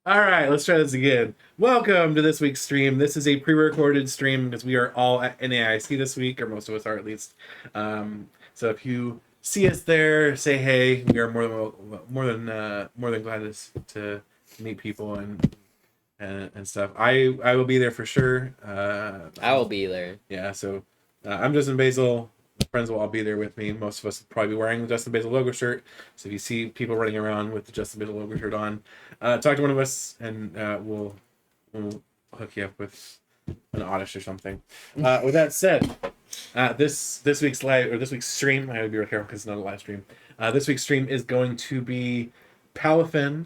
All right, let's try this again. Welcome to this week's stream. This is a pre-recorded stream because we are all at NAIC this week, or most of us are at least. So if you see us there, say hey. We are more than glad to meet people and stuff. I will be there for sure. I will be there. Yeah, so I'm Justin Basil. Friends will all be there with me. Most of us will probably be wearing the Justin Basil logo shirt. So if you see people running around with the Justin Basil logo shirt on, talk to one of us and we'll hook you up with an oddish or something. With that said, this week's live or this week's stream, I gotta be real careful because it's not a live stream. This week's stream is going to be Palafin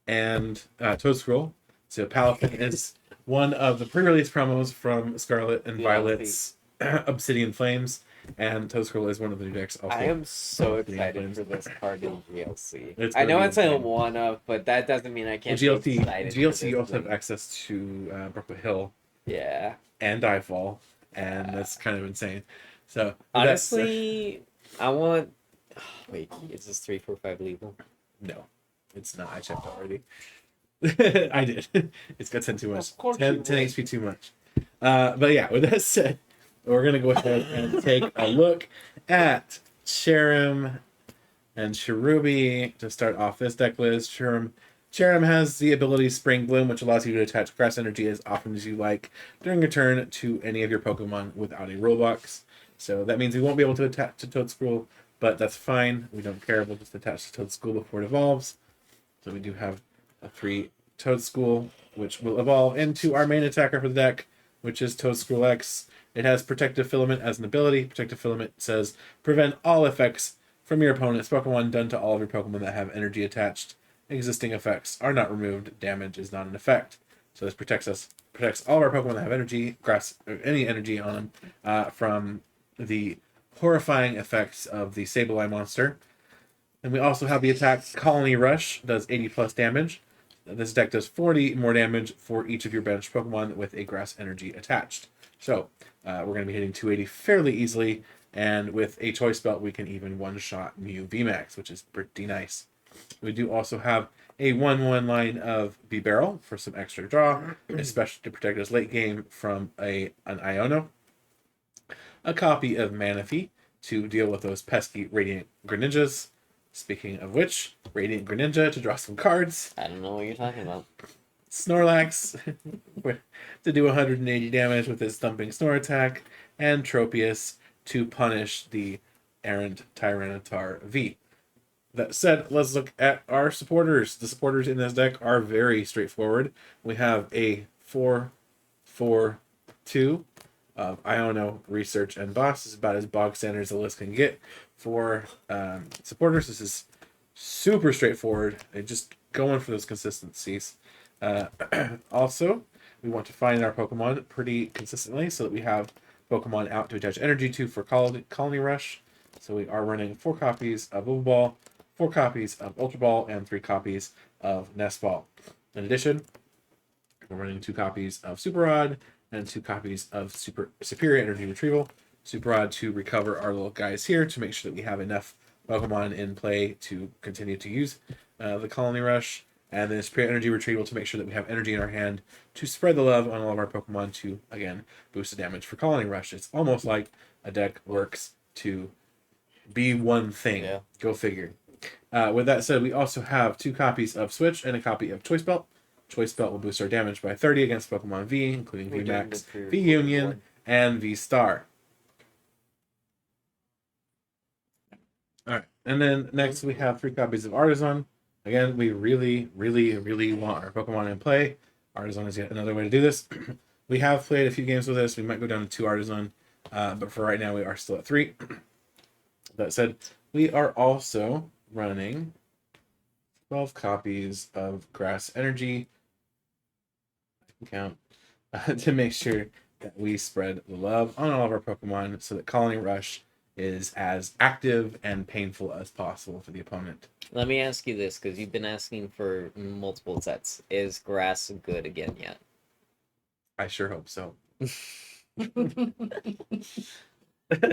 and Toedscruel. So Palafin is one of the pre-release promos from Scarlet and Violet's Obsidian Flames, and Toedscruel is one of the new decks. Also, I am so Obsidian excited Flames. for this card in GLC. It's I gonna know be it's a insane. one-off, but that doesn't mean I Well, can't be GLT excited for GLC this you also have thing. access to Brookwood Hill Yeah. and Diefall, and that's kind of insane. So Honestly, I want... Wait, is this 345 legal? no, it's not. I checked already. I did. It's got 10 too much. Of course 10 you 10 would. HP too much. But yeah, with that said, we're gonna go ahead and take a look at Cherim and Cherubi to start off this deck list. Cherim has the ability Spring Bloom, which allows you to attach grass energy as often as you like during your turn to any of your Pokemon without a rule box. So that means we won't be able to attach to Toedscruel, but that's fine. We don't care. We'll just attach to Toedscruel before it evolves. So we do have a 3 Toedscruel, which will evolve into our main attacker for the deck, which is Toedscruel X. It has Protective Filament as an ability. Protective Filament says prevent all effects from your opponent's Pokemon done to all of your Pokemon that have energy attached. Existing effects are not removed. Damage is not an effect. So this protects all of our Pokemon that have energy, grass, or any energy on them, from the horrifying effects of the Sableye monster. And we also have the attack Colony Rush, does 80 plus damage. This deck does 40 more damage for each of your bench Pokemon with a grass energy attached. So we're going to be hitting 280 fairly easily, and with a choice belt, we can even one-shot Mew VMAX, which is pretty nice. We do also have a 1/1 line of B-Barrel for some extra draw, especially to protect us late game from an Iono. A copy of Manaphy to deal with those pesky Radiant Greninjas. Speaking of which, Radiant Greninja to draw some cards. I don't know what you're talking about. Snorlax to do 180 damage with his thumping snore attack, and Tropius to punish the errant Tyranitar V. That said, let's look at our supporters. The supporters in this deck are very straightforward. We have a 4-4-2 of Iono, Research, and Boss. This is about as bog standard as the list can get for supporters. This is super straightforward. They just going for those consistencies. Also, we want to find our Pokemon pretty consistently so that we have Pokemon out to attach energy to for Colony Rush. So we are running 4 copies of Bubble Ball, 4 copies of Ultra Ball, and 3 copies of Nest Ball. In addition, we're running 2 copies of Super Rod and 2 copies of Superior Energy Retrieval. Super Rod to recover our little guys here to make sure that we have enough Pokemon in play to continue to use the Colony Rush, and then Superior Energy Retrieval to make sure that we have energy in our hand to spread the love on all of our Pokemon to, again, boost the damage for Colony Rush. It's almost like a deck works to be one thing. Yeah. Go figure. With that said, we also have 2 copies of Switch and a copy of Choice Belt. Choice Belt will boost our damage by 30 against Pokemon V, including V Max, V Union, and V Star. Alright, and then next we have 3 copies of Artisan. Again, we really, really, really want our Pokemon in play. Artisan is yet another way to do this. We have played a few games with this. We might go down to 2 Artisan, but for right now we are still at 3. That said, we are also running 12 copies of Grass Energy. Count to make sure that we spread the love on all of our Pokemon so that Colony Rush is as active and painful as possible for the opponent. Let me ask you this, because you've been asking for multiple sets. Is grass good again yet? I sure hope so. Dude,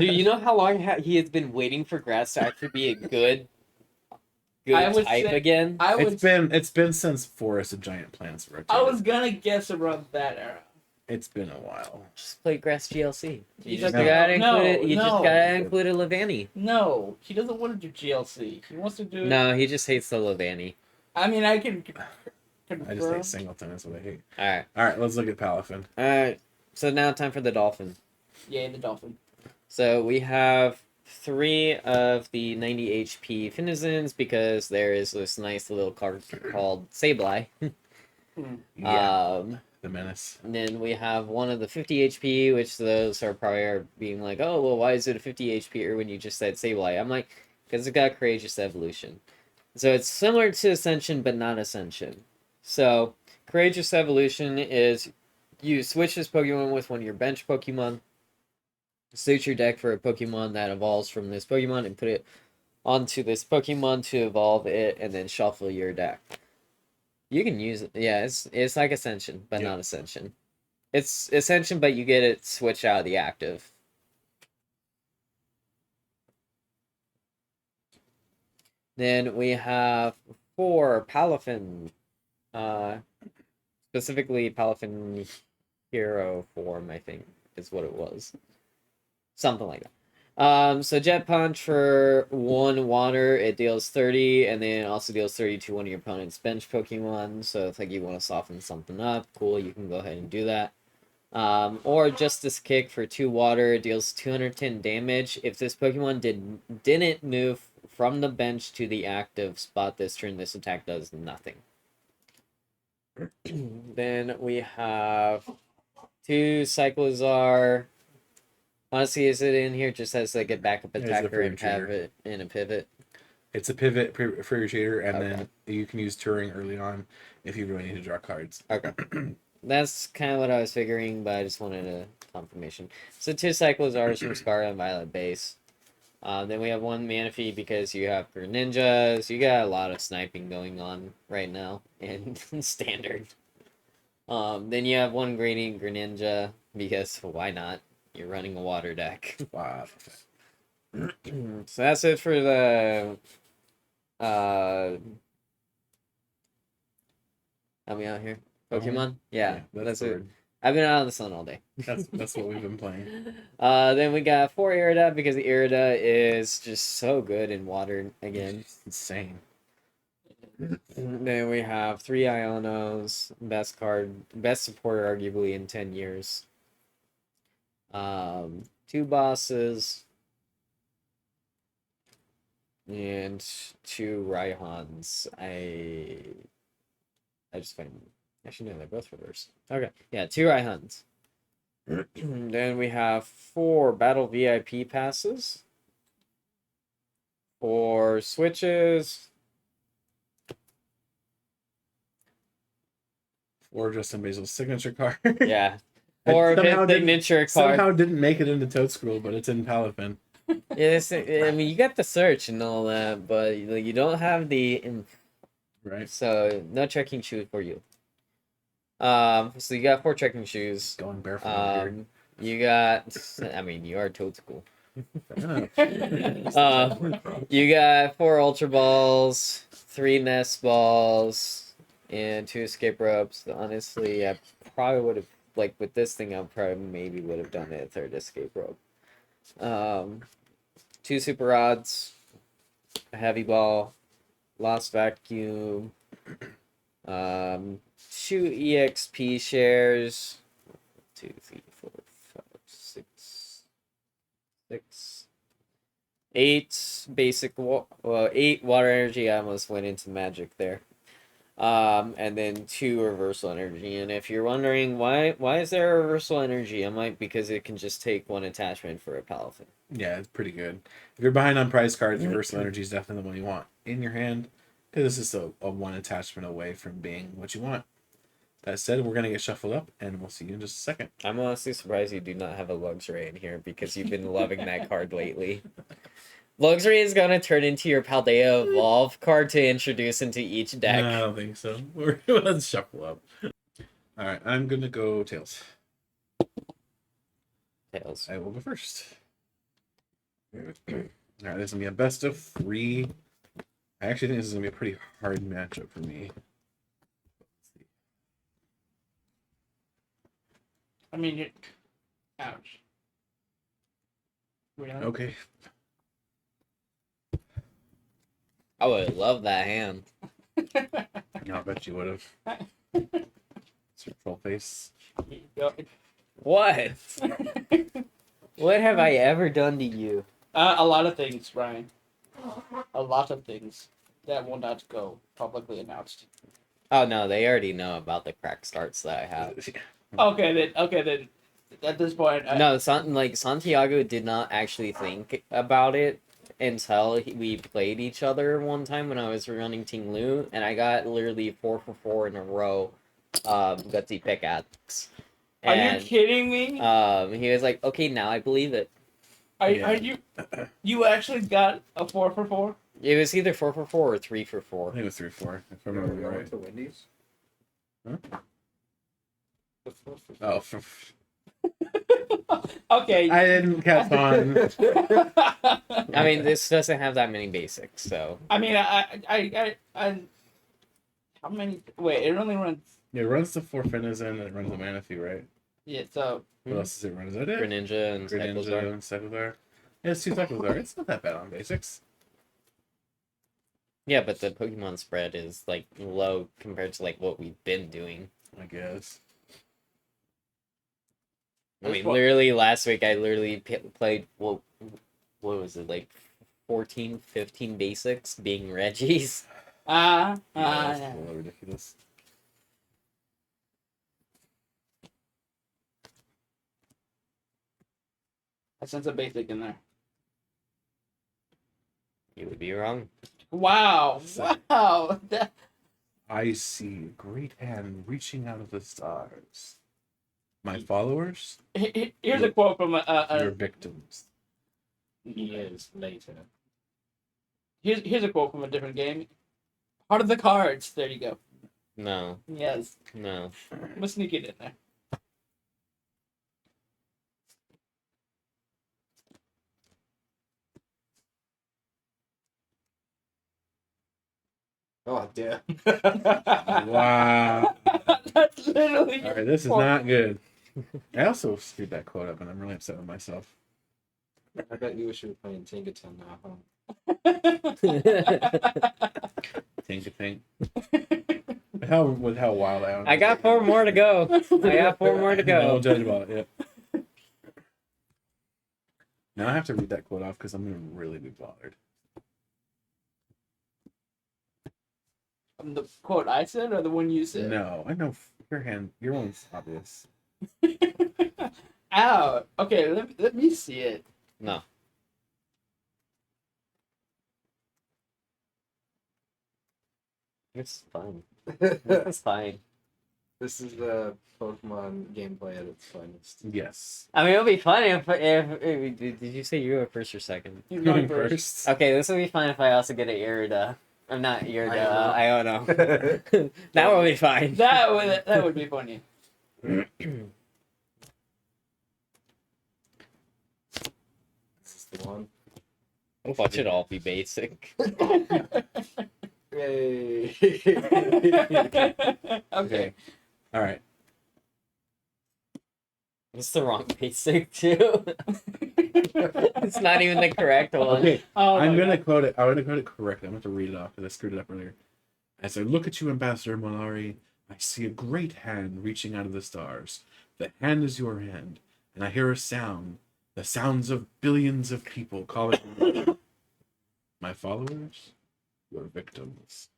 you know how long he has been waiting for grass to actually be a good good would type say- again. I would. It's been since Forest of Giant Plants rotated. I was gonna guess around that era. It's been a while. Just play Grass GLC. You He just doesn't- gotta no, include it. You just no. gotta include a Levani. No, he doesn't want to do GLC. He wants to do. No, he just hates the Levani. I mean, I can confirm. I just hate Singleton. That's what I hate. All right. All right, let's look at Palafin. All right. So now time for the dolphin. Yay, the dolphin. So we have 3 of the 90 HP Finizens because there is this nice little card called Sableye. Yeah, the menace. And then we have 1 of the 50 HP, which those are probably being like, oh, well, why is it a 50 HP or when you just said Sableye? I'm like, because it got Courageous Evolution. So it's similar to Ascension, but not Ascension. So Courageous Evolution is you switch this Pokemon with one of your bench Pokemon, suit your deck for a Pokemon that evolves from this Pokemon, and put it onto this Pokemon to evolve it, and then shuffle your deck. You can use it. Yeah, it's like Ascension, but not Ascension. It's Ascension, but you get it switched out of the active. Then we have 4 Palafin. Specifically Palafin Hero form, I think, is what it was. Something like that. So Jet Punch for 1 water, it deals 30, and then it also deals 30 to one of your opponent's bench Pokemon. So if like you want to soften something up, cool, you can go ahead and do that. Or Justice Kick for 2 water, it deals 210 damage. If this Pokemon didn't move from the bench to the active spot this turn, this attack does nothing. Then we have 2 Cyclizar. Honestly, is it in here just as like a backup attacker and have it in a pivot? It's a pivot for your trader, and Okay. then you can use Turing early on if you really need to draw cards. Okay. That's kind of what I was figuring, but I just wanted a confirmation. So 2 Cyclizars from Scarlet and Violet base. Then we have 1 Manaphy because you have Greninjas. You got a lot of sniping going on right now in standard. Then you have 1 Greninja because why not? You're running a water deck. Wow. So that's it for the help me out here. Pokemon? Yeah, that's it. I've been out in the sun all day. That's what we've been playing. Then we got 4 Irida because the Irida is just so good in water again. It's insane. Then we have 3 Ionos, best supporter arguably in 10 years. 2 bosses. And 2 Raihans. I just find actually no, they're both reversed. Okay. Yeah, 2 Raihans. Then we have 4 Battle VIP passes. 4 switches. Or Justin Basil's signature card. Yeah. 4 of his signature cards. Somehow didn't make it into Toedscruel, but it's in Palafin. Yeah, I mean, you got the search and all that, but you don't have the... Right. So, no trekking shoes for you. So you got 4 trekking shoes. Going barefoot over here. You got... I mean, you are Toedscruel. Yeah. You got 4 Ultra Balls, 3 Nest Balls, and 2 Escape Ropes. Honestly, I probably would have... Like, with this thing, I probably maybe would have done a 3rd Escape Rope. 2 Super Rods, a Heavy Ball, Lost Vacuum, 2 EXP shares, 2, 3, 4, 5, 6, 8 basic, 8 water energy. I almost went into magic there. And then 2 reversal energy. And if you're wondering why is there a reversal energy, I'm like, because it can just take 1 attachment for a Palafin. Yeah, it's pretty good. If you're behind on prize cards, reversal energy is definitely the one you want in your hand, because this is a 1 attachment away from being what you want. That said, we're gonna get shuffled up, and we'll see you in just a second. I'm honestly surprised you do not have a Luxray in here because you've been loving that card lately. Luxray is gonna turn into your Paldea Evolve card to introduce into each deck. No, I don't think so. Let's shuffle up. All right, I'm gonna go Tails. Tails. I will go first. All right, this is gonna be a best of 3 I actually think this is gonna be a pretty hard matchup for me. I mean, ouch. Really? Okay. I would love that hand. No, I bet you would have. It's your troll face. What? What have I ever done to you? A lot of things, Ryan. A lot of things that will not go publicly announced. Oh no, they already know about the crack starts that I have. Okay, then. At this point, No, Santiago did not actually think about it until we played each other one time when I was running Team Lu, and I got literally 4 for 4 in a row, gutsy pickaxe. Are you And, kidding me? he was like, "Okay, now I believe it." Are Yeah. you actually got a 4 for 4? It was either 4 for 4 or 3 for I 4. think it was 3-4, if I Are we remember going right. to Wendy's? Huh? The fourth for Oh, Okay. I didn't catch on. I mean, this doesn't have that many basics, so I mean, I how many? Wait, it only runs. It runs the 4 Finizen and it runs the Manaphy, right? Yeah, so What else does it run? Is that it? Greninja and Greninja Cyclizar. and Cyclizar. Yeah, it's 2 Cyclizar. It's not that bad on basics. Yeah, but the Pokemon spread is like low compared to like what we've been doing. I guess. I mean, literally last week I literally played what was it, like 14, 15 basics being Reggies. Yeah, that's a little ridiculous. I sense a basic in there. You would be wrong. Wow, So- wow. That, I see a great hand reaching out of the stars. My followers, here's a quote from your victims. years later. here's a quote from a different game. Heart of the cards. There you go. No, Yes, no. I'm gonna sneak it in there. Oh, damn. Wow. That's literally. All right, this is not good. I also screwed that quote up, and I'm really upset with myself. I bet you wish you were playing Tinkaton now, huh? Think. With how wild I am. I got 4 more to go. I got 4 more to No go. judge about it. Yep. Now I have to read that quote off because I'm gonna really be bothered. The quote I said or the one you said? No, I know your one's obvious. Ow. Okay, let me see it. No. It's fine. It's fine. This is the Pokemon gameplay at its finest. Yes. I mean, it'll be fun if did you say you were first or second? You're going first. Okay, this will be fun if I also get an Irida. I'm not Irida. I don't know. This That will be fine. That would be funny. is the one. Watch it all be basic. Yay! Okay. All right. It's the wrong basic too. It's not even the correct one. Okay. Oh I'm my gonna God. quote it. I'm gonna quote it correctly. I'm gonna have to read it off because I screwed it up earlier. As I look at you, Ambassador Malari, I see a great hand reaching out of the stars. The hand is your hand, and I hear a sound. The sounds of billions of people calling me. My followers, your victims.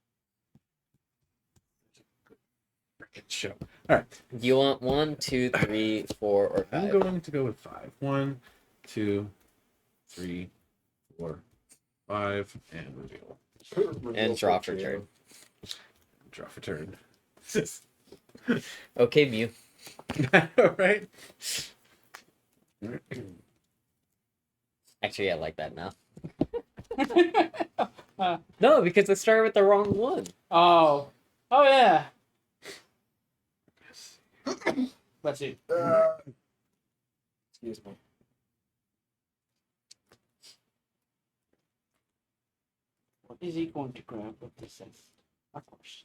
Frickin' show. All right. Do you want 1, 2, 3, 4, or I'm 5? going to go with 5. 1, 2, 3, 4, 5, and reveal. And draw for turn. Draw for turn. Okay, Mew. All right. Actually, I like that now. No, because it started with the wrong one. Oh yeah. Let's see. Excuse me. is he going to grab with this? Of course.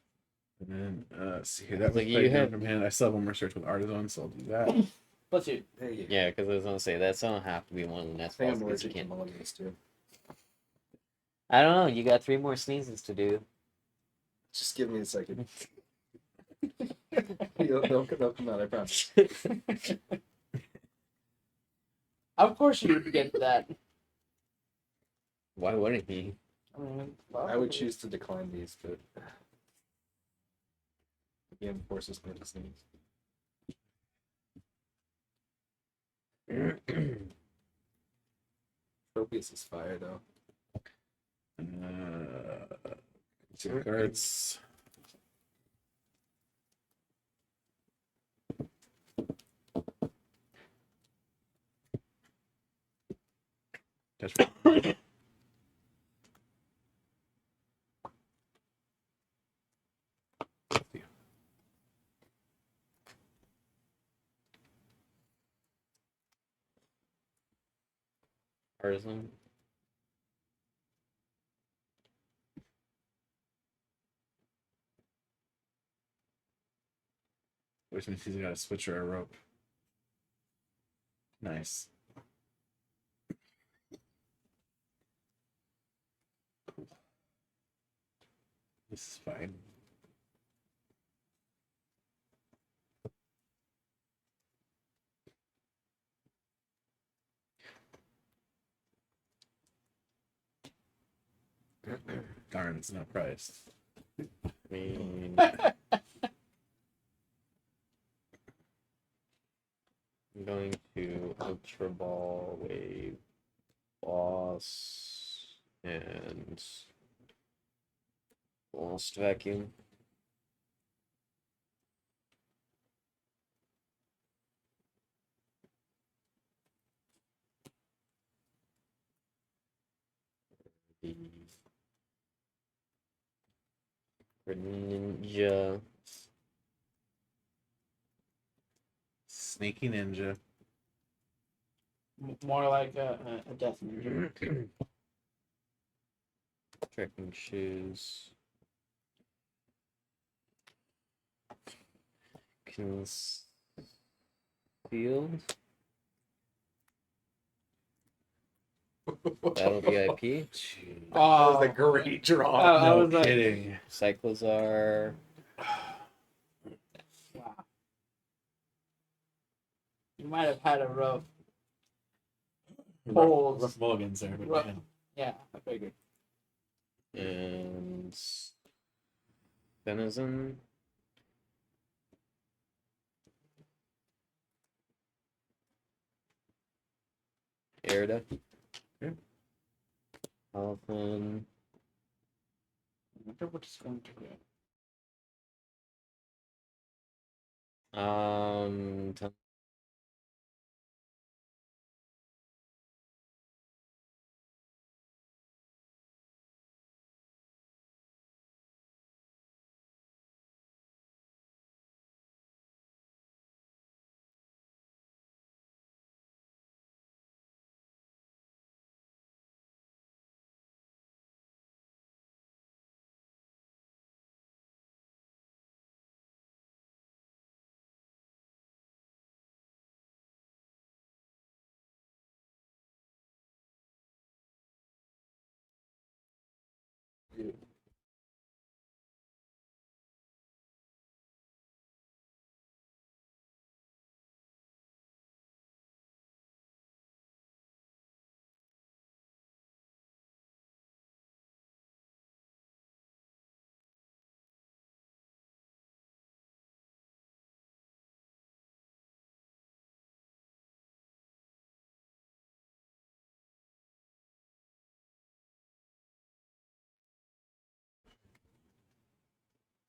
And then, see here, that was Like, you played down have- from hand. I still have one more search with Artisan, so I'll do that. Let's see. There you go. Yeah, because I was gonna say that's gonna have to be one of the I next think balls I'm because you allergic to can't. mulligans too. I don't know. You got 3 more sneezes to do. Just give me a second. they'll come out, I promise. Of course you would get that. Why wouldn't he? I mean, I would choose to decline these, but the game forces me to sneeze. Tropius is fire though. 2 cards. Touch. Artisan. Which means he's got a switch or a rope. Nice. Cool. This is fine. Darn, it's not priced. I mean, I'm going to Ultra Ball, Wave, Boss, and Lost Vacuum. The Ninja. Sneaky Ninja. More like a death ninja. Trekking Shoes. Concealed. Battle VIP. That was a great draw. I No was like, kidding. Cyclozar. wow. You might have had a rough. Holes. Rough mulligans there, but Rough. man. Yeah, I figured. And Denizen. Erida. Okay. Palafin. I wonder what it's going to grab. Ten-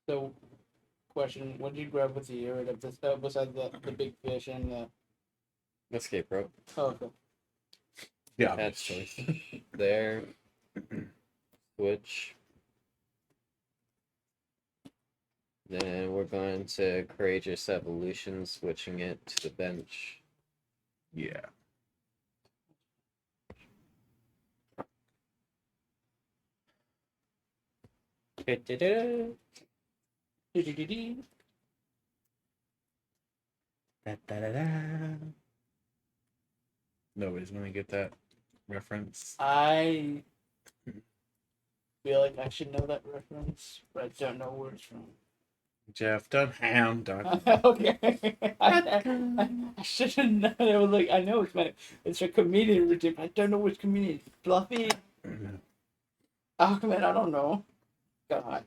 So, question: what did you grab with the Irida besides the big fish and the? Escape rope. Oh, okay. Yeah. That's choice. There. Switch. Then we're going to Courageous Evolution, switching it to the bench. Yeah. Du-du-du. Do-do-do-do. Da-da-da-da. Nobody's gonna get that reference. I feel like I should know that reference, but I don't know where it's from. Jeff Dunham. Okay. I should have known. It was like I know it's a comedian routine, but I don't know which comedian. Fluffy. Oh man, I don't know. God.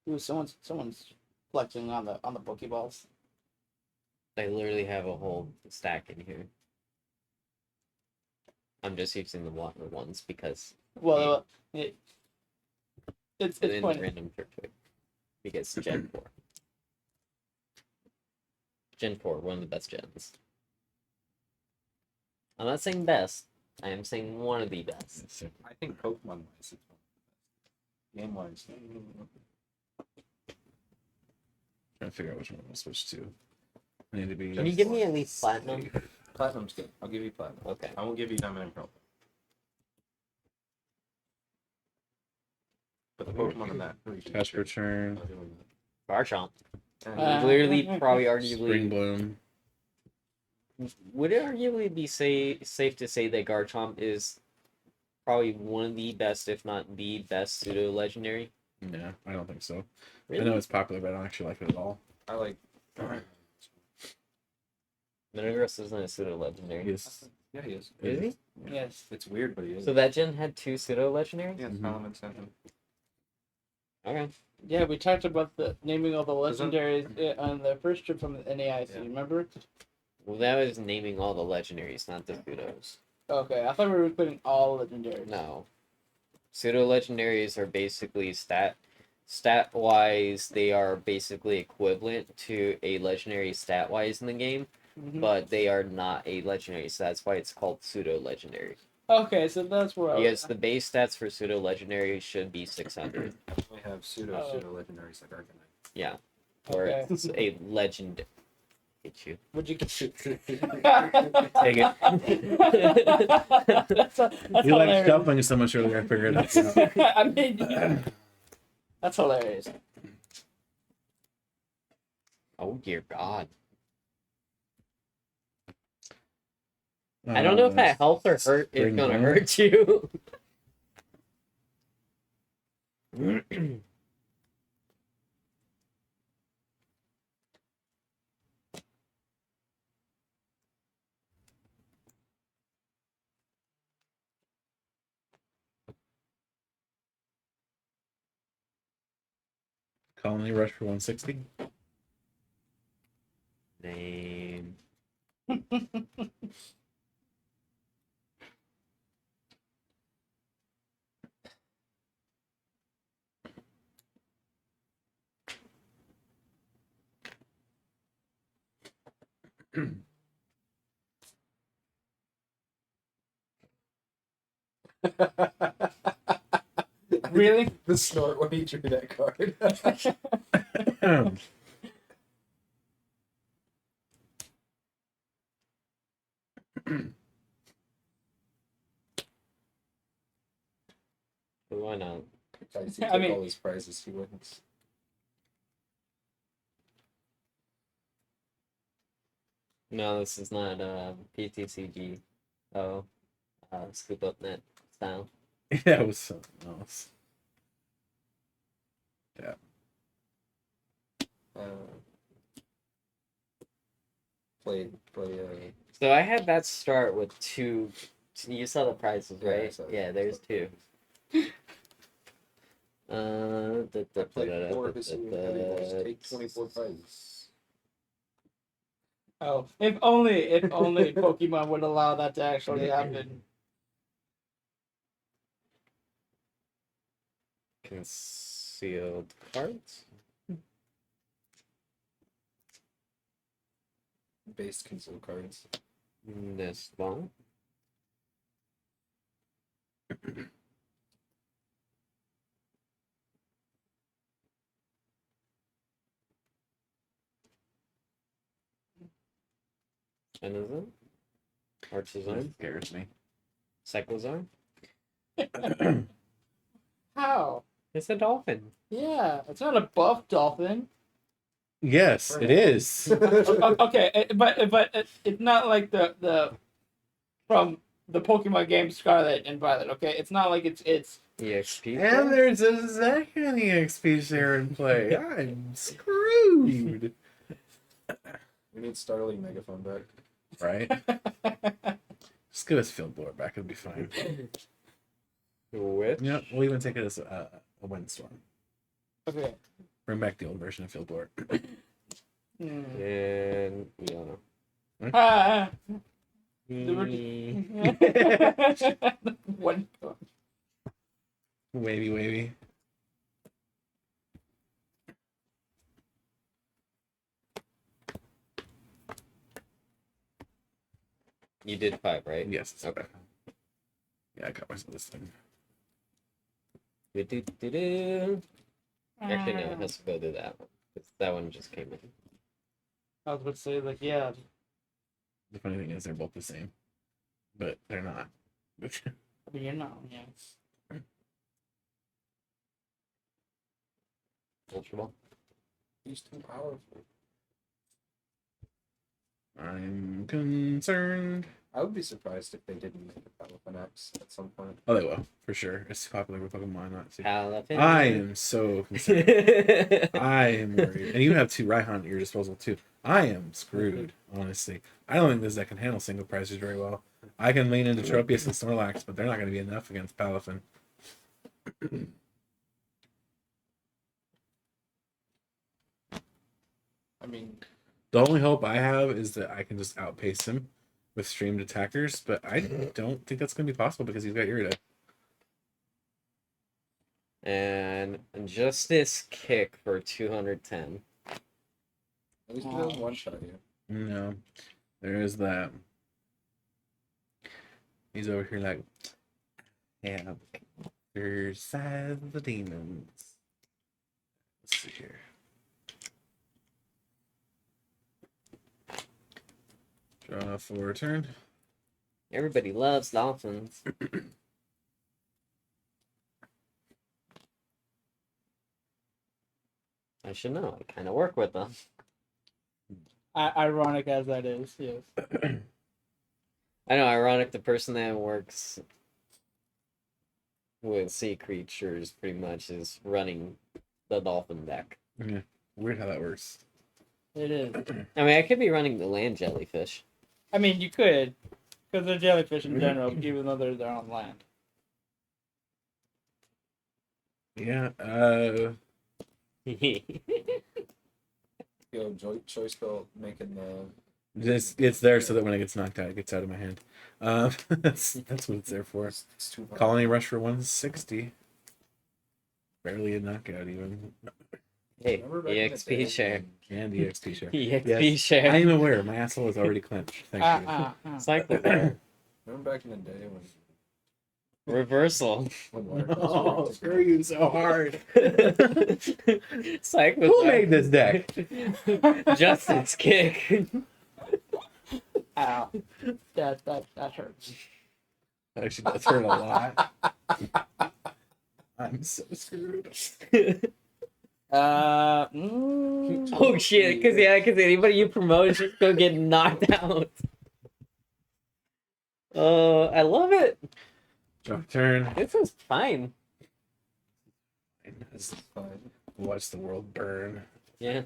Ooh, someone's flexing on the Pokeballs. I literally have a whole stack in here. I'm just using the water ones because Well, it's and then funny. random trick trick. Because Gen 4. Gen 4, one of the best gens. I'm not saying best. I am saying one of the best. I think Pokemon wise, it's one of the best. Game wise. Trying to figure out which one I'll switch to. I need to be. Can you give me at least platinum? Platinum's good. I'll give you platinum. Okay. I won't give you diamond and pearl. But the Pokemon in that. Cash return. Garchomp. Uh, Literally, probably Spring arguably. bloom. Would it arguably be safe to say that Garchomp is probably one of the best, if not the best, pseudo legendary? Yeah, I don't think so. Really? I know it's popular, but I don't actually like it at all. I like. Metagross isn't a pseudo legendary. Yes. Yeah, he is. Is he? Yes. It's weird, but he is. So that gen had 2 pseudo legendaries? Yeah, Mhm. Solomon sent him. Okay. Yeah, we talked about the naming all the Isn't- legendaries on the first trip from the NAIC. Yeah. Remember? Well, that was naming all the legendaries, not the pseudos. Okay, I thought we were including all legendaries. No. Pseudo legendaries are basically stat wise, they are basically equivalent to a legendary stat wise in the game, Mhm. but they are not a legendary, so that's why it's called pseudo legendary. Okay, so that's where I Yes, was. the base stats for pseudo legendary should be 600. We have pseudo legendaries like Arcanine. Yeah. Or Okay. it's a legend. Hit you. Would you? Take it. That's You like hilarious. shuffling so much earlier, I figured it out. I mean, yeah. That's hilarious. Oh dear God. I don't know if that health or hurt is Spring gonna bloom. hurt you. Colony rush for 160. Name. Really? The snort when he drew that card. Why not? Guys, he I took mean- all his prizes. He wins. No, this is not PTCG. Oh, scoop up net style. Yeah, it was something else. Play. So I had that start with 2. You saw the prizes, Yeah, I right? saw it. Yeah, there's 2. I played 4 this year. Take 24 prizes. Oh, if only Pokemon would allow that to actually happen. Concealed cards. Base conceal cards. This one. And is it? Artizarm. Scares me. Cyclozarm. How? It's a dolphin. Yeah, it's not a buff dolphin. Yes, it is. Okay, but it's not like the from the Pokemon game Scarlet and Violet. Okay, it's not like it's EXP. And there's a second EXP share in play. I'm screwed. We need Starling Megaphone back. Right? Just give us Field Blower back. It'll be fine. Which? Yeah, we'll even take it as a Windstorm. okay. Bring back the old version of Field Blower. And Leona. Ah, Mm. one. Wavy, wavy. You did 5, right? Yes. Okay. Yeah, I got myself this thing. Do-do-do-do. Actually, no, it has to go to that one. 'Cause that one just came in. I was about to say, like, yeah. The funny thing is, they're both the same, but they're not. I mean, you know, yeah. Ultra Ball. He's too powerful. I'm concerned. I would be surprised if they didn't make a Palafin X at some point. Oh, they will, for sure. It's too popular with Pokemon not to. Palafin. I am so concerned. I am worried. And you have 2 Raihan at your disposal, too. I am screwed, honestly. I don't think this deck can handle single prices very well. I can lean into Tropius and Snorlax, but they're not going to be enough against Palafin. I mean, The only hope I have is that I can just outpace him with streamed attackers, but I don't think that's going to be possible because he's got Irida. And Justice Kick for 210. at least he doesn't one-shot you. No, there is that. He's over here like, yeah, side of the demons. Let's see here. Draw for a turn. Everybody loves dolphins. I should know. I kind of work with them. Ironic as that is, yes. I know, ironic, the person that works with sea creatures pretty much is running the dolphin deck. Yeah, weird how that works. It is. I mean, I could be running the land jellyfish. I mean, you could, because they're jellyfish in general, even though they're on land. Yeah, Yo, Choice Belt making the... it's there so that when it gets knocked out, it gets out of my hand. That's what it's there for. It's too hard. Colony rush for 160. Barely a knockout even. Hey, Remember back in the day EXP share. when- And EXP share. EXP Yes. share. I am aware. My asshole is already clenched. Thank you. Cycle Remember back in the day reversal. when water Oh, screw you so hard. Cycle. Who made this deck? Justice Kick. Ow. That hurts. That actually does hurt a lot. I'm so screwed. Oh shit! Because anybody you promote is just gonna get knocked out. I love it. Drop turn. This is fine. This is fine. Watch the world burn. Yeah.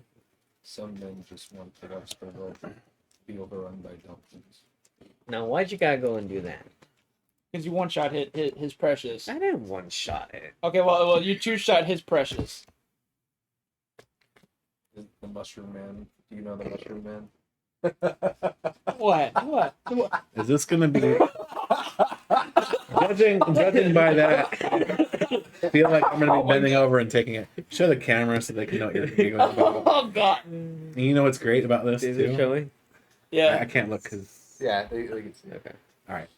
Some men just want to watch the world be overrun by dolphins. Now, why'd you gotta go and do that? Because you one-shot hit his precious. I didn't one shot it. Okay, well, you two-shot his precious. The Mushroom Man. Do you know the Mushroom Man? What? Is this gonna be judging by that? I feel like I'm gonna be bending over and taking it. Show the camera so they can know what you're giggling about. Oh, God. And you know what's great about this Is it too? showing? Yeah. I can't look because. Yeah, they can see. Okay. All right.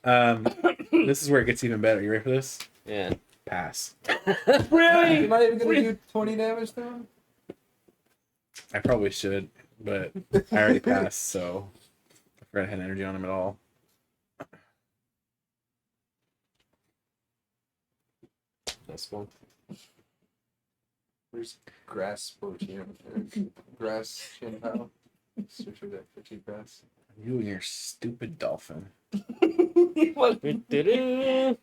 This is where it gets even better. You ready for this? Yeah. Pass. Really? You're not even gonna do 20 damage to him? I probably should, but I already passed, so I forgot I had energy on him at all. That's cool. Where's grass protein? Grass chin pal. Search for that for cheap grass. You and your stupid dolphin. What? Do-do-do.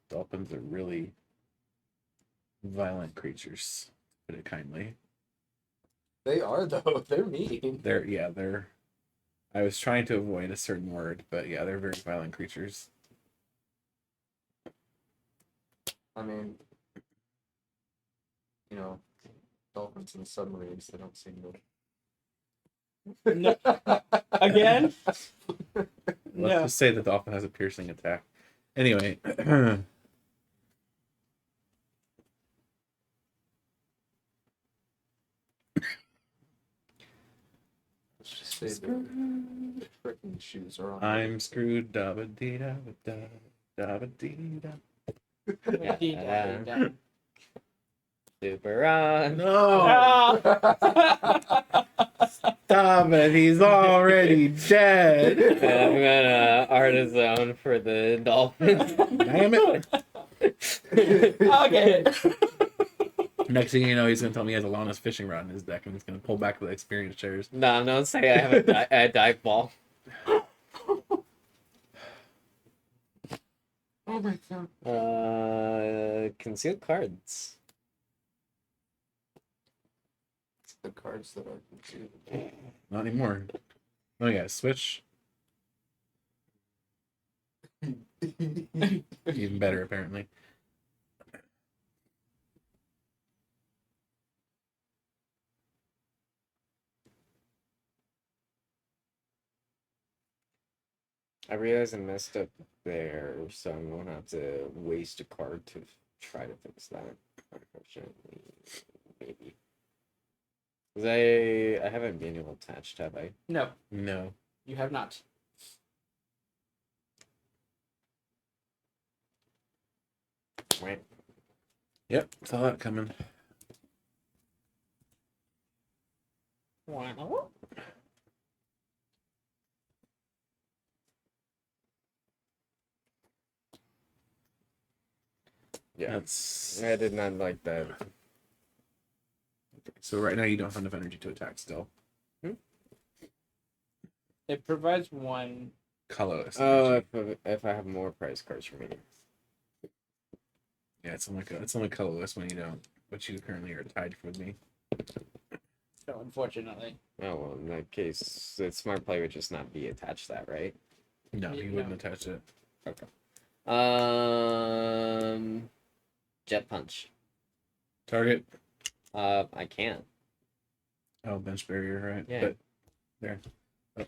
Dolphins are really violent creatures, to put it kindly. They are though. They're mean. They're. I was trying to avoid a certain word, but yeah, they're very violent creatures. I mean, you know, dolphins and submarines. They don't seem to. No. Again? Let's No. just say the dolphin has a piercing attack. Anyway, Let's just say the freaking shoes are on. I'm screwed. Dabba dee da da dabba dee da. Super on. No, Ah! stop it! He's already dead. And I'm gonna artisan for the dolphin. Damn it! Okay. Next thing you know, he's gonna tell me he has a Lana's fishing rod in his deck, and he's gonna pull back the experience shares. No, don't say I have a dive ball. Oh my god. Concealed cards. It's the cards that I can Not anymore. Oh yeah, switch. see. Even better, apparently. I realize I messed up there, so I'm gonna have to waste a card to try to fix that. Unfortunately, maybe. Cause I haven't manual attached, have I? No, No. you have not. Right. Yep, saw that coming. Yeah, That's I did not like that. so. Right now, you don't have enough energy to attack. Still, It provides one. colorless. Oh, energy. if I have more prize cards for me. Yeah, it's only colorless when you don't. But you currently are tied with me. So unfortunately. Oh well, in that case, the smart play would just not be attached. That right? No, Yeah, you wouldn't attach it. Jet punch. Target. I can't. Oh, bench barrier, right? Yeah. But there. Oh.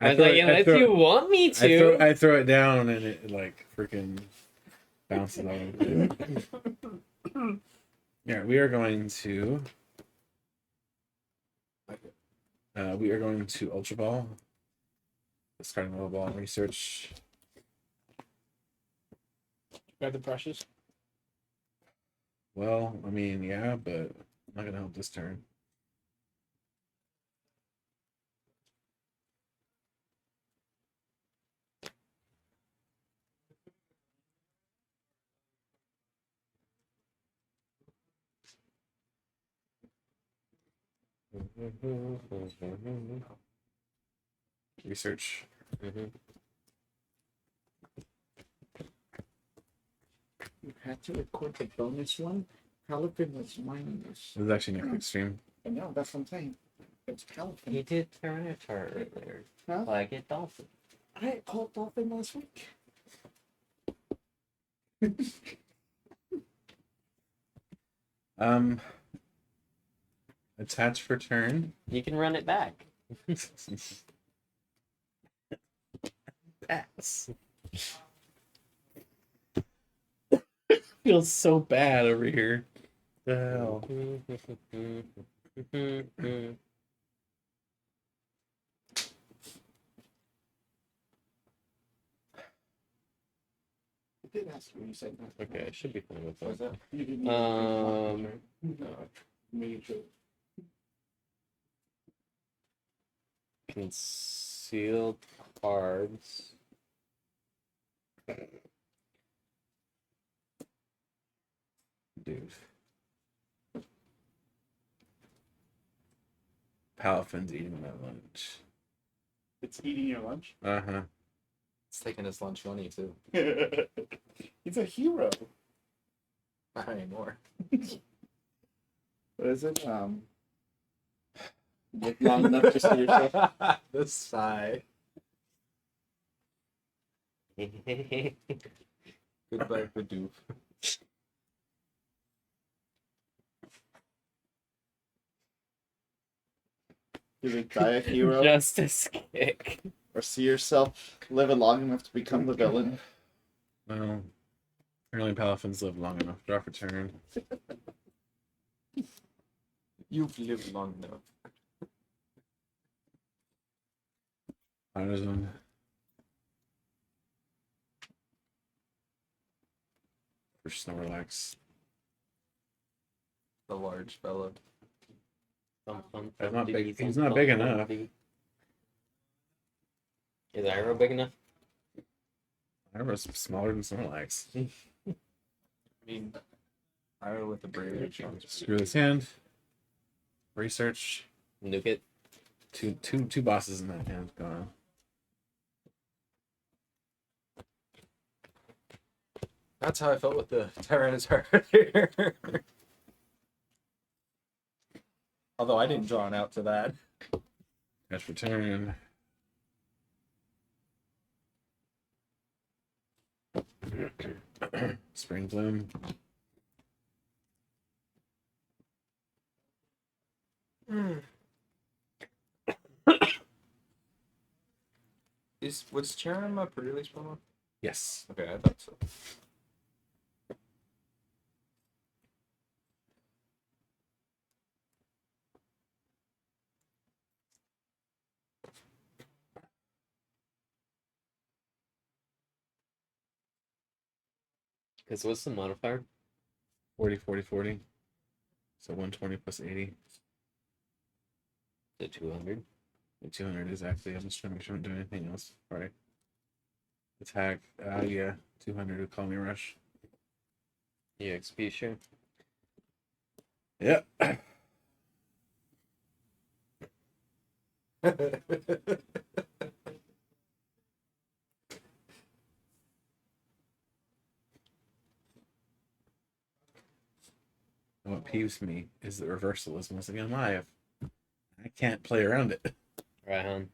I was like, unless you want me to. I throw it down and it like freaking bounces all over. Yeah, we are going to. We are going to Ultra Ball. Discarding Level Ball and research. Grab the brushes. Well, I mean, yeah, but not gonna help this turn. Research. You had to record the bonus one. Palafin was mining this. This is actually next extreme. I know, that's what I'm saying. It's Palafin. He did Tyranitar earlier. Huh? Well, I get Dolphin. I called Dolphin last week. Attach for turn. You can run it back. Pass. Feels so bad over here. The hell. I did ask you when you said that. Okay, I should be fine with Was that. that? You didn't Um, major. Concealed cards. Dude. Palafin's eating my lunch. It's eating your lunch. Uh-huh. It's taking his lunch money too. He's a hero. Not anymore. What is it? Live long enough to see yourself. The sigh. Goodbye, Bidoof. Either die a hero Justice kick. or see yourself living long enough to become the villain. Well, apparently Palafins live long enough. Draw for turn. You've lived long enough. Artisan. For Snorlax. The large fella. He's not big. He's not big enough. Is Iroh big enough? I was smaller than Snorlax. I mean, I with the brave. Screw this hand. Research. Nuke it. Two bosses in that hand gone. That's how I felt with the Tyranitar earlier. Although I didn't draw an out to that. Catch for turn. Spring Bloom. Was Cherim a pre-release promo? Yes. Okay, I thought so. Because what's the modifier? 40, 40, 40. So 120 plus 80. The 200. 200 exactly. I'm just trying to make sure I'm not doing anything else. All right. Attack. Yeah. 200 would call me rush. EXP sure. Yep. What peeves me is that reversal is once again live. I can't play around it. Right, hon.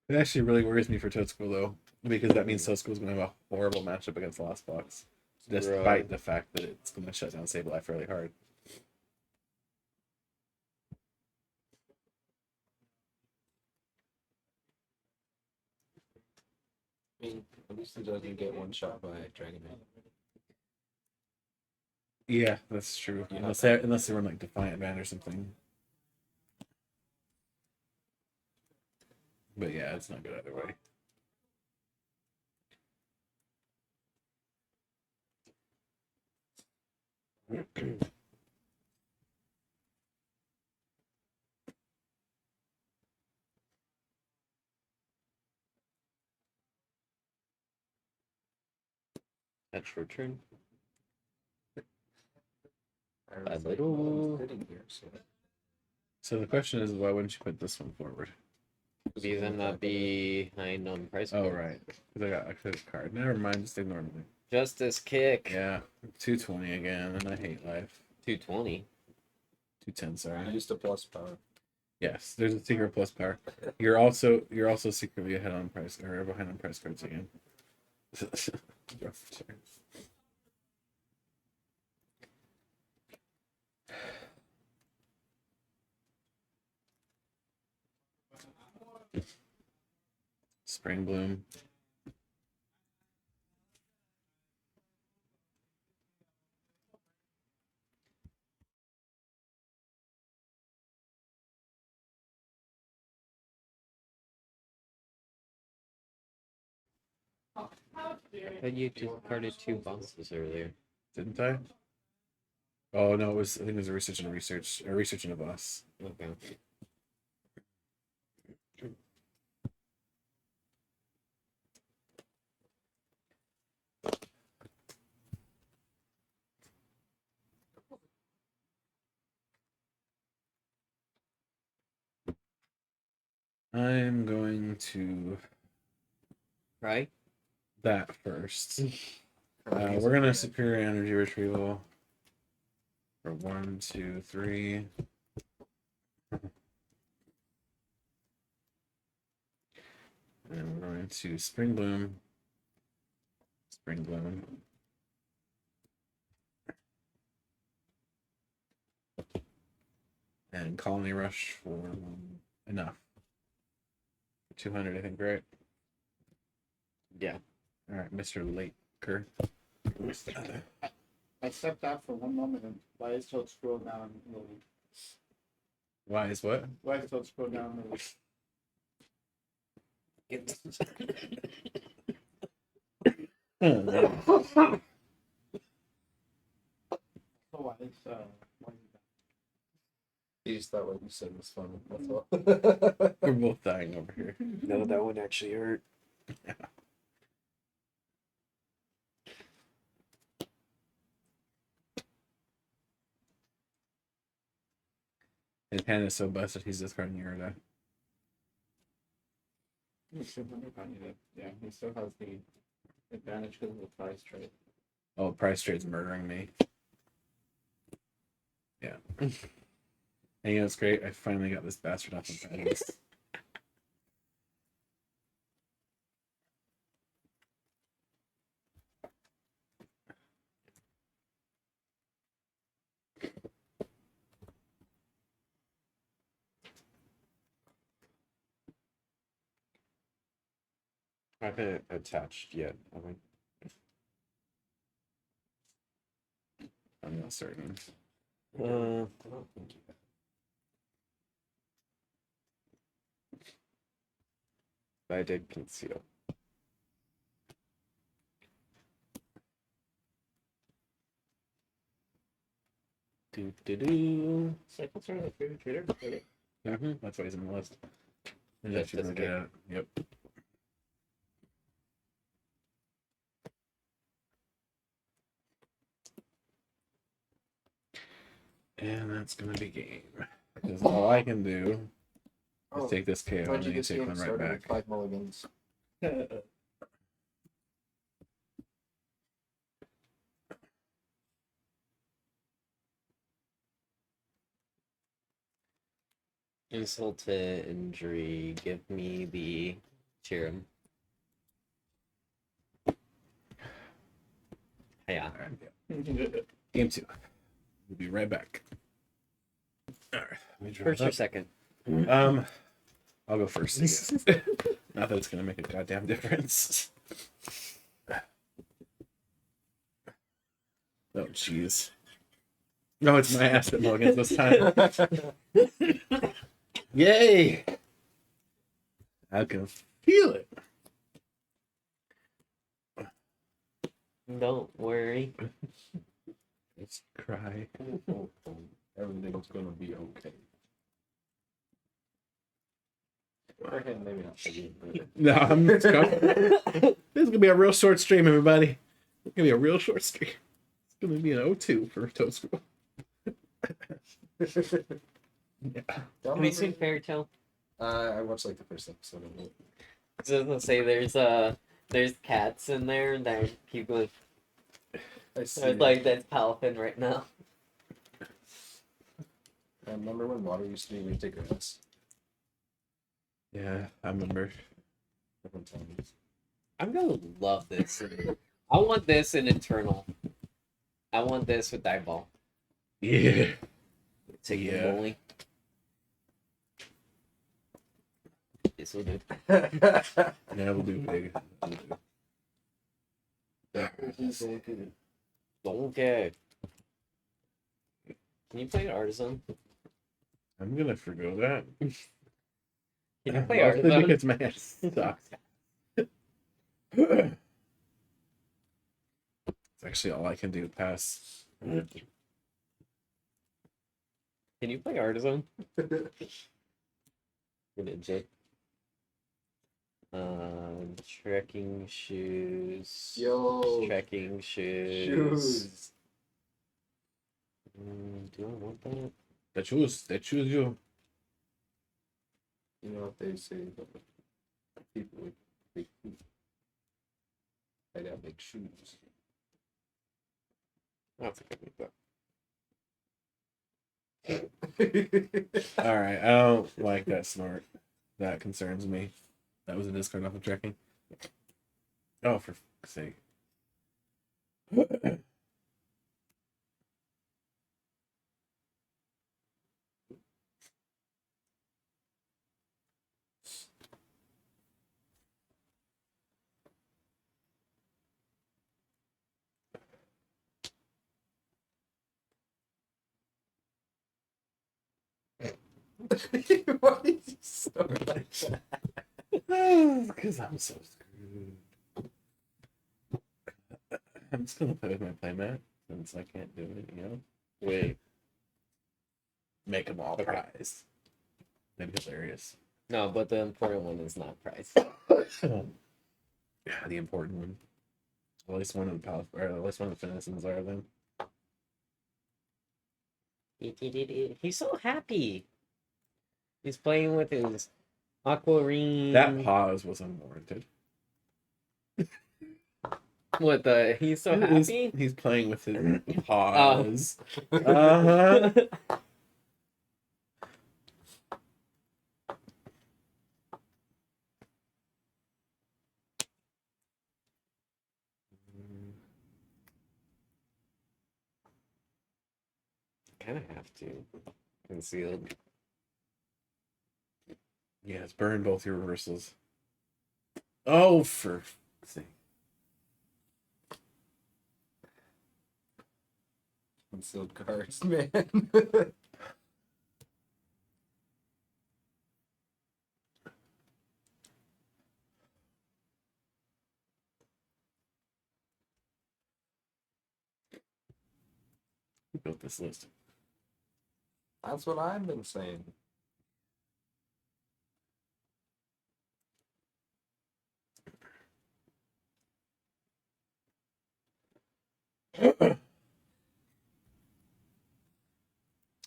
It actually really worries me for Toedscruel though, because that means Toedscruel's going to have a horrible matchup against Lost Box, despite the fact that it's going to shut down Sableye fairly hard. I mean, at least he doesn't get one shot by Dragon Man. Yeah, that's true. Yeah. Unless they run like Defiant Band or something. But yeah, it's not good either way. Catch return. I was like, little- well, I'm sitting here, so. So the question is, why wouldn't you put this one forward? Because I'm not behind on price. Oh quote. right, because I got a card. Never mind, just ignore me. Justice kick. Yeah, 220 again, and I hate life. 220. 210, I sorry. used a plus power. Yes, there's a secret plus power. You're also secretly ahead on price or behind on price cards again. Spring Bloom. But you discarded 2 bosses earlier. Didn't I? Oh no, it was. I think it was a research and a boss. Okay. I'm going to Right? that first. We're gonna superior energy retrieval for 1, 2, 3. And we're going to Spring Bloom. Spring Bloom. And Colony Rush for enough. 200, I think, right? Yeah. All right, Mr. Laker. I stepped out for one moment and why is Toedscruel down in the league? Why is what? Why is Toedscruel down in the league? So why is He just thought what you said was funny. That's all. We're both dying over here. No, that one actually hurt. His hand is so busted, he's discarding Yorda. yeah, he still has the advantage because of the price trade. Oh, price trade's murdering me. Yeah. And you know what's great? I finally got this bastard off of pedals. I haven't attached yet. I'm not certain. I don't think you have. But I did conceal. Do. Cycles are the favorite trader. That's why he's on the list. There's Yes, actually that's really good at it. Yep. And that's gonna be game. Because all I can do is take this KO and How'd then you you get take one right back. 5 mulligans? Insult to injury. Give me the serum. Yeah. All right, Game 2. We'll be right back. All right. Let me draw First it or up. second? I'll go first. I guess. Not that it's gonna make a goddamn difference. Oh jeez. No, it's my ass that mulligans this time. Yay! I can feel it. Don't worry. Let's cry. Everything's gonna be okay. Or him, maybe not. No, it's this is gonna be a real short stream, everybody. It's gonna be a real short stream. It's gonna be an 0-2 for Toedscruel. Yeah. Have you seen Fairy Tale? I watched like the first episode of it. Doesn't say there's cats in there that keep going. I see. So it's like that's Palafin right now. I remember when water used to be ridiculous. Yeah, I remember. Different times. I'm gonna love this. I want this in Eternal. I want this with Dive Yeah. Take Yeah. the bowling. This will do. Yeah, we'll do big. We'll do. Okay. Can you play Artisan? I'm gonna forgo that. Can you play Mostly Artisan? because my ass sucks. It's actually all I can do. Pass. Can you play Artisan? Ninja. Trekking shoes. Yo. Trekking shoes. Shoes. Do I want that? They choose you. You know what they say about people with big feet? They got big shoes. That's a good one. All right, I don't like that snort. That concerns me. That was a discard off of trekking. Oh, for fuck's sake. Why did you snort like that? Because I'm so screwed. I'm just gonna play with my playmat since I can't do it, you know? Wait. Make them all prize. That'd be hilarious. No, but the important one is not prize. Yeah, the important one. At least one of the or at least one of the finishes are them. He's so happy. He's playing with his aquarine. That pause was unwarranted. What the? He's so happy. He's playing with his paws. Uh-huh. Kind of have to. Concealed. Yes, burn both your reversals. Oh, for fuck's sake. Concealed cards, man. Who built this list? That's what I've been saying.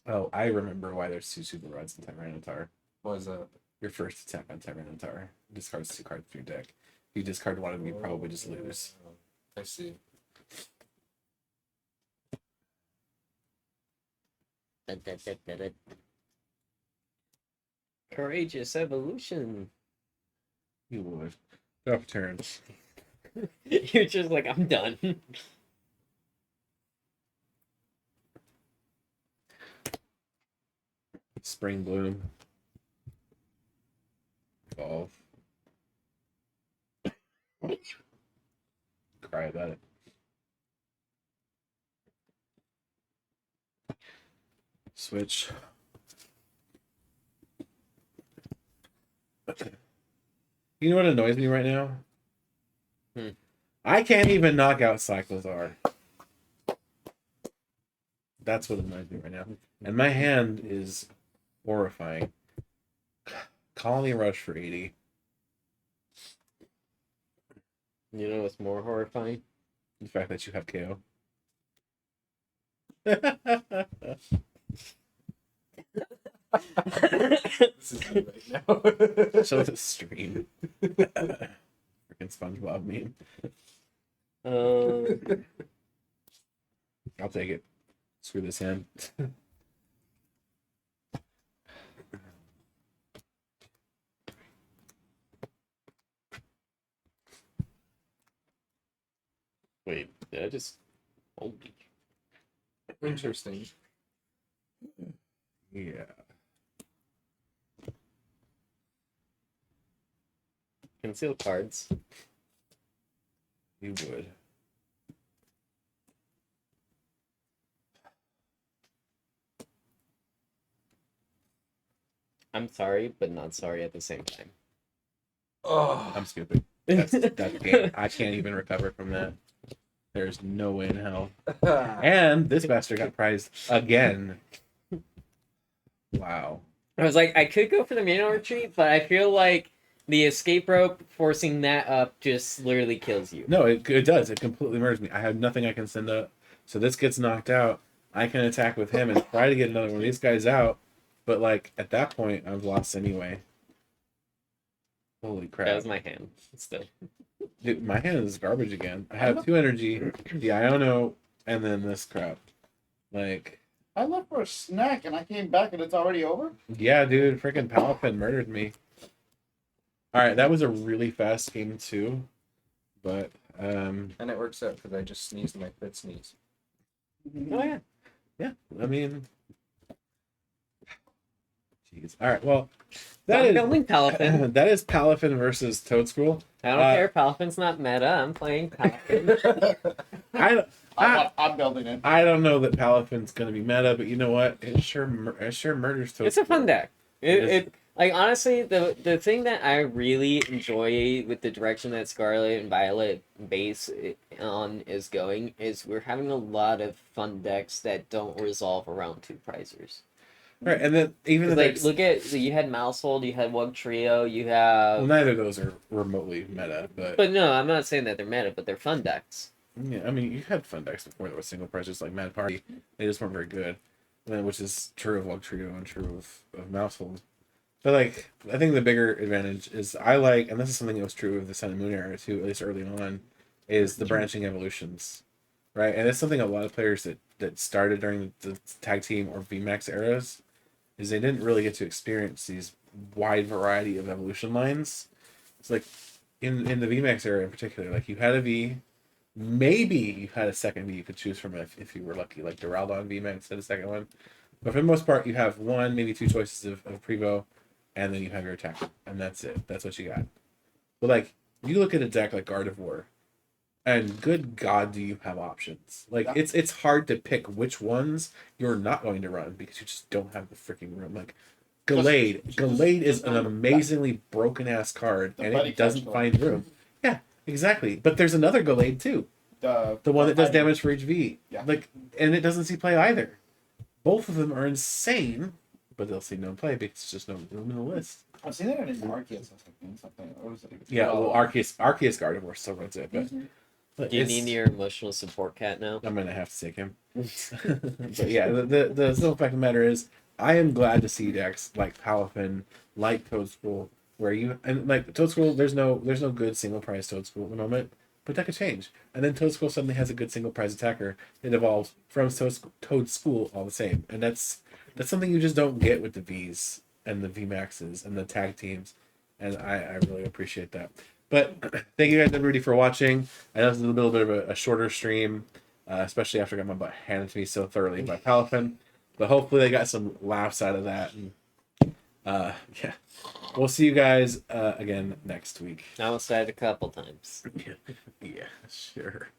Oh, I remember why there's two super rods in Tyranitar. What is that? Your first attack on Tyranitar discards 2 cards from your deck. If you discard one of them, you probably just lose. I see. Courageous evolution. You would. Drop a turn. You're just like, I'm done. Spring Bloom. Evolve. Cry about it. Switch. You know what annoys me right now? I can't even knock out Cyclozar. That's what annoys me right now. And my hand is horrifying. Colony Rush for 80. You know what's more horrifying? The fact that you have KO. This is me right now. Show the stream. Freaking SpongeBob meme. I'll take it. Screw this hand. Wait, did I just... Holy... Interesting. Yeah. Conceal cards. You would. I'm sorry, but not sorry at the same time. Oh, I'm stupid. That's game. I can't even recover from that. There's no way in hell. And this bastard got prized again. Wow. I was like, I could go for the manual retreat, but I feel like the escape rope forcing that up just literally kills you. No, it does. It completely murders me. I have nothing I can send up. So this gets knocked out. I can attack with him and try to get another one of these guys out. But, like, at that point, I've lost anyway. Holy crap. That was my hand. Still. Dude, my hand is garbage again. I have 2 energy, the Iono, and then this crap. Like, I left for a snack and I came back and it's already over. yeah, dude, freaking Palafin murdered me. Alright, that was a really fast game, too. But, And it works out because I just sneezed my fifth sneeze. Oh yeah. yeah, I mean... Jeez. Alright, well, that I'm is... building Palafin. That is Palafin versus Toedscruel. I don't care. Palafin's not meta. I'm playing Palafin. I'm building it. I don't know that Palafin's going to be meta, but you know what? It sure murders Toedscruel. It's a fun deck. It is. It like honestly the thing that I really enjoy with the direction that Scarlet and Violet base on is going is we're having a lot of fun decks that don't resolve around 2 prizers. Right, and then even the Like decks... look at you had Mousehold, you had Wug Trio, you Well, have. neither of those are remotely meta, but But no, I'm not saying that they're meta, but they're fun decks. yeah, I mean, you had fun decks before that were single prizes like Mad Party. They just weren't very good, which is true of Wug Trio and true of Mousehold. But like, I think the bigger advantage is I like, and this is something that was true of the Sun and Moon era too, at least early on, is the branching evolutions, right? And it's something a lot of players that started during the tag team or VMAX eras is they didn't really get to experience these wide variety of evolution lines. It's like in the VMAX era in particular, like you had a V, maybe you had a second V you could choose from if you were lucky, like Duraldon VMAX had a second one. But for the most part, you have 1, maybe 2 choices of Prevo, and then you have your attack, and that's it. That's what you got. But like, you look at a deck like Guard of War, and good God, do you have options? Like, it's hard to pick which ones you're not going to run because you just don't have the freaking room. Like, Gallade is an amazingly broken ass card, and it doesn't find room. Yeah, exactly. But there's another Gallade too, the one that does damage for each V. Yeah. Like, and it doesn't see play either. Both of them are insane, but they'll see no play because there's just no room in the list. I've seen that in Arceus or something. Or was it? Yeah, well, Arceus Gardevoir still runs it, but Do you need your emotional support cat now? I'm gonna have to take him. But yeah, the simple fact of the matter is, I am glad to see decks like Palafin, like Toedscruel, where you and like Toedscruel, there's no good single prize Toedscruel at the moment, but that could change. And then Toedscruel suddenly has a good single prize attacker. It evolves from Toedscruel all the same, and that's something you just don't get with the Vs and the VMAXs and the tag teams, and I really appreciate that. But thank you guys, everybody, for watching. I know this is a little bit of a shorter stream, especially after I got my butt handed to me so thoroughly by Palafin. But hopefully they got some laughs out of that. And, yeah, we'll see you guys again next week. I almost died a couple times. Yeah, sure.